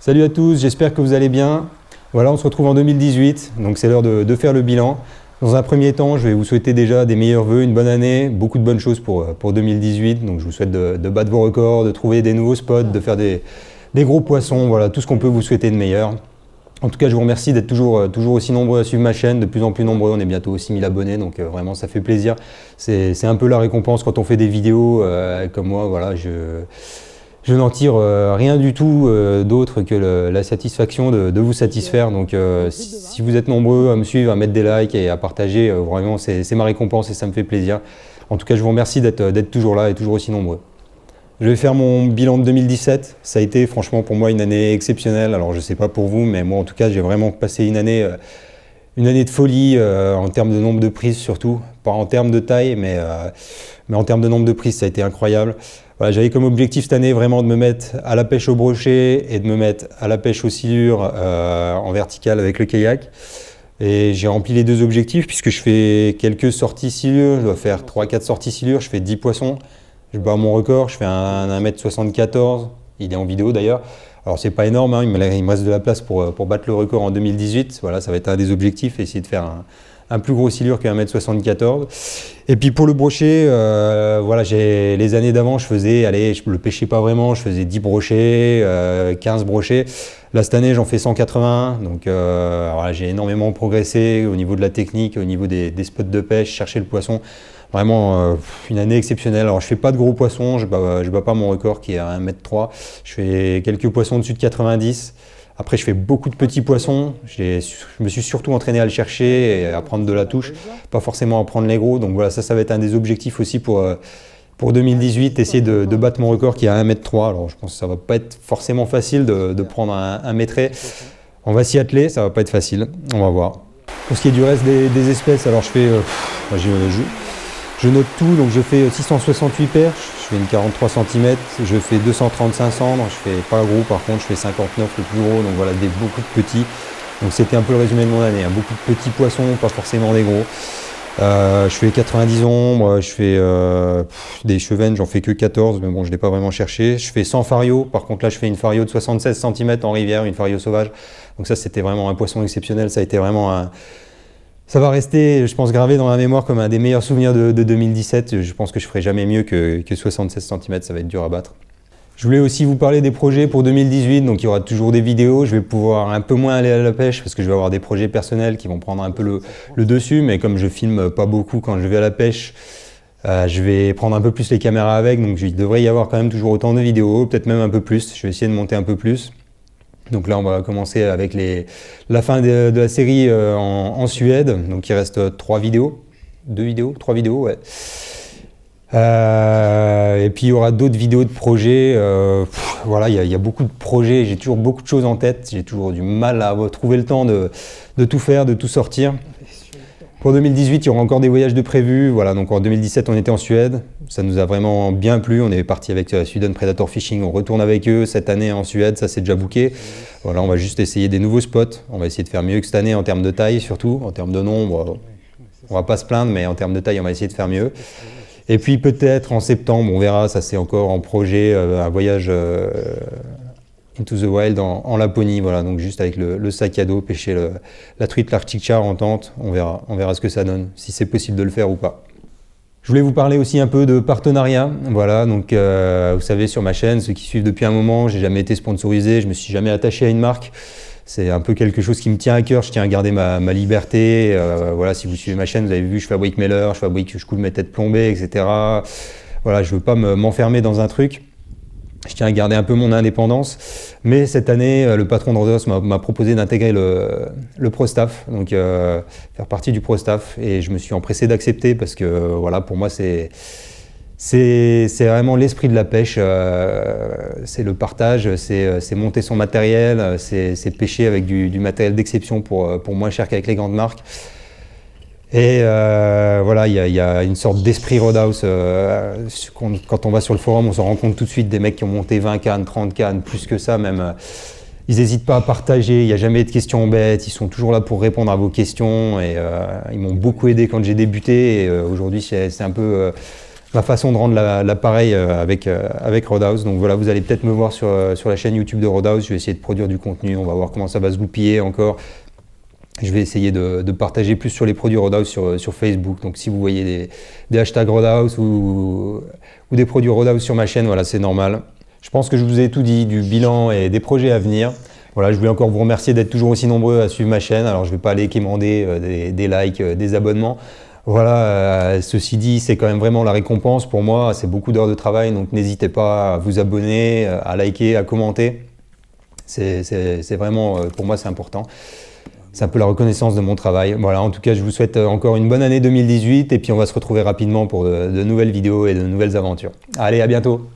Salut à tous, j'espère que vous allez bien. Voilà, on se retrouve en 2018, donc c'est l'heure de faire le bilan. Dans un premier temps, je vais vous souhaiter déjà des meilleurs vœux, une bonne année, beaucoup de bonnes choses pour 2018. Donc je vous souhaite de battre vos records, de trouver des nouveaux spots, de faire des gros poissons, voilà, tout ce qu'on peut vous souhaiter de meilleur. En tout cas, je vous remercie d'être toujours aussi nombreux à suivre ma chaîne, de plus en plus nombreux, on est bientôt aux 6000 abonnés, donc vraiment ça fait plaisir. C'est un peu la récompense quand on fait des vidéos comme moi, voilà, je n'en tire rien du tout d'autre que la satisfaction de vous satisfaire. Donc si vous êtes nombreux à me suivre, à mettre des likes et à partager, vraiment c'est ma récompense et ça me fait plaisir. En tout cas, je vous remercie d'être toujours là et toujours aussi nombreux. Je vais faire mon bilan de 2017. Ça a été franchement pour moi une année exceptionnelle. Alors je ne sais pas pour vous, mais moi en tout cas j'ai vraiment passé une année de folie en termes de nombre de prises surtout. Pas en termes de taille, mais en termes de nombre de prises, ça a été incroyable. Voilà, j'avais comme objectif cette année vraiment de me mettre à la pêche au brochet et de me mettre à la pêche aux silures en verticale avec le kayak. Et j'ai rempli les deux objectifs puisque je fais quelques sorties silures. Je dois faire 3-4 sorties silures, je fais 10 poissons. Je bats mon record, je fais un 1m74, il est en vidéo d'ailleurs. Alors c'est pas énorme, hein, il me reste de la place pour battre le record en 2018. Voilà, ça va être un des objectifs, essayer de faire un plus gros silure qu'un 1m74. Et puis pour le brochet, voilà, les années d'avant, je le pêchais pas vraiment, je faisais 10 brochets, 15 brochets. Là cette année, j'en fais 180, donc voilà, j'ai énormément progressé au niveau de la technique, au niveau des spots de pêche, chercher le poisson. Vraiment une année exceptionnelle. Alors je fais pas de gros poissons, je bats pas mon record qui est à 1m3. Je fais quelques poissons au-dessus de 90. Après je fais beaucoup de petits poissons. Je me suis surtout entraîné à le chercher et à prendre de la touche, pas forcément à prendre les gros. Donc voilà, ça va être un des objectifs aussi pour 2018, essayer de battre mon record qui est à 1m3. Alors je pense que ça va pas être forcément facile de prendre un métret. On va s'y atteler, ça va pas être facile, on va voir. Pour ce qui est du reste des espèces, alors je fais... Je note tout, donc je fais 668 perches, je fais une 43 cm, je fais 235 cendres, je fais pas gros par contre, je fais 59 le plus gros, donc voilà, beaucoup de petits. Donc c'était un peu le résumé de mon année, hein. Beaucoup de petits poissons, pas forcément des gros. Je fais 90 ombres, je fais des chevennes, j'en fais que 14, mais bon je ne l'ai pas vraiment cherché. Je fais 100 farios, par contre là je fais une fario de 76 cm en rivière, une fario sauvage. Donc ça c'était vraiment un poisson exceptionnel, ça a été vraiment Ça va rester, je pense, gravé dans ma mémoire comme un des meilleurs souvenirs de 2017. Je pense que je ferai jamais mieux que 76 cm, ça va être dur à battre. Je voulais aussi vous parler des projets pour 2018, donc il y aura toujours des vidéos. Je vais pouvoir un peu moins aller à la pêche parce que je vais avoir des projets personnels qui vont prendre un peu le dessus, mais comme je filme pas beaucoup quand je vais à la pêche, je vais prendre un peu plus les caméras avec, donc il devrait y avoir quand même toujours autant de vidéos, peut-être même un peu plus. Je vais essayer de monter un peu plus. Donc là, on va commencer avec la fin de la série en Suède. Donc il reste 3 vidéos, 3 vidéos, ouais. Et puis il y aura d'autres vidéos de projets. Voilà, il y a beaucoup de projets. J'ai toujours beaucoup de choses en tête. J'ai toujours du mal à trouver le temps de tout faire, de tout sortir. Pour 2018, il y aura encore des voyages de prévus. Voilà, donc en 2017, on était en Suède. Ça nous a vraiment bien plu. On est parti avec Sweden Predator Fishing. On retourne avec eux cette année en Suède. Ça, c'est déjà booké. Voilà, on va juste essayer des nouveaux spots. On va essayer de faire mieux que cette année en termes de taille, surtout. En termes de nombre, on va pas se plaindre, mais en termes de taille, on va essayer de faire mieux. Et puis peut-être en septembre, on verra. Ça, c'est encore en projet, un voyage into the wild en Laponie, voilà, donc juste avec le sac à dos, pêcher la truite, l'Arctic char en tente, on verra ce que ça donne, si c'est possible de le faire ou pas. Je voulais vous parler aussi un peu de partenariat, voilà, donc vous savez sur ma chaîne, ceux qui suivent depuis un moment, j'ai jamais été sponsorisé, je me suis jamais attaché à une marque, c'est un peu quelque chose qui me tient à cœur, je tiens à garder ma liberté, voilà, si vous suivez ma chaîne, vous avez vu, je fabrique mes leurres, je coule mes têtes plombées, etc. Voilà, je veux pas m'enfermer dans un truc. Je tiens à garder un peu mon indépendance, mais cette année, le patron de Rodos m'a proposé d'intégrer le ProStaff, donc faire partie du ProStaff, et je me suis empressé d'accepter parce que voilà, pour moi c'est vraiment l'esprit de la pêche, c'est le partage, c'est monter son matériel, c'est pêcher avec du matériel d'exception pour moins cher qu'avec les grandes marques. Et voilà, il y a une sorte d'esprit Roadhouse. Quand on va sur le forum, on se rend compte tout de suite des mecs qui ont monté 20 cannes, 30 cannes, plus que ça même. Ils n'hésitent pas à partager, il n'y a jamais de questions bêtes, ils sont toujours là pour répondre à vos questions. Et ils m'ont beaucoup aidé quand j'ai débuté. Et aujourd'hui, c'est un peu ma façon de rendre l'appareil avec Roadhouse. Donc voilà, vous allez peut-être me voir sur la chaîne YouTube de Roadhouse. Je vais essayer de produire du contenu, on va voir comment ça va se goupiller encore. Je vais essayer de partager plus sur les produits Roadhouse sur Facebook. Donc si vous voyez des hashtags Roadhouse ou des produits Roadhouse sur ma chaîne, voilà, c'est normal. Je pense que je vous ai tout dit du bilan et des projets à venir. Voilà, je voulais encore vous remercier d'être toujours aussi nombreux à suivre ma chaîne. Alors je ne vais pas aller quémander des likes, des abonnements. Voilà, ceci dit, c'est quand même vraiment la récompense pour moi. C'est beaucoup d'heures de travail, donc n'hésitez pas à vous abonner, à liker, à commenter. C'est vraiment, pour moi, c'est important. C'est un peu la reconnaissance de mon travail. Voilà, en tout cas, je vous souhaite encore une bonne année 2018 et puis on va se retrouver rapidement pour de nouvelles vidéos et de nouvelles aventures. Allez, à bientôt!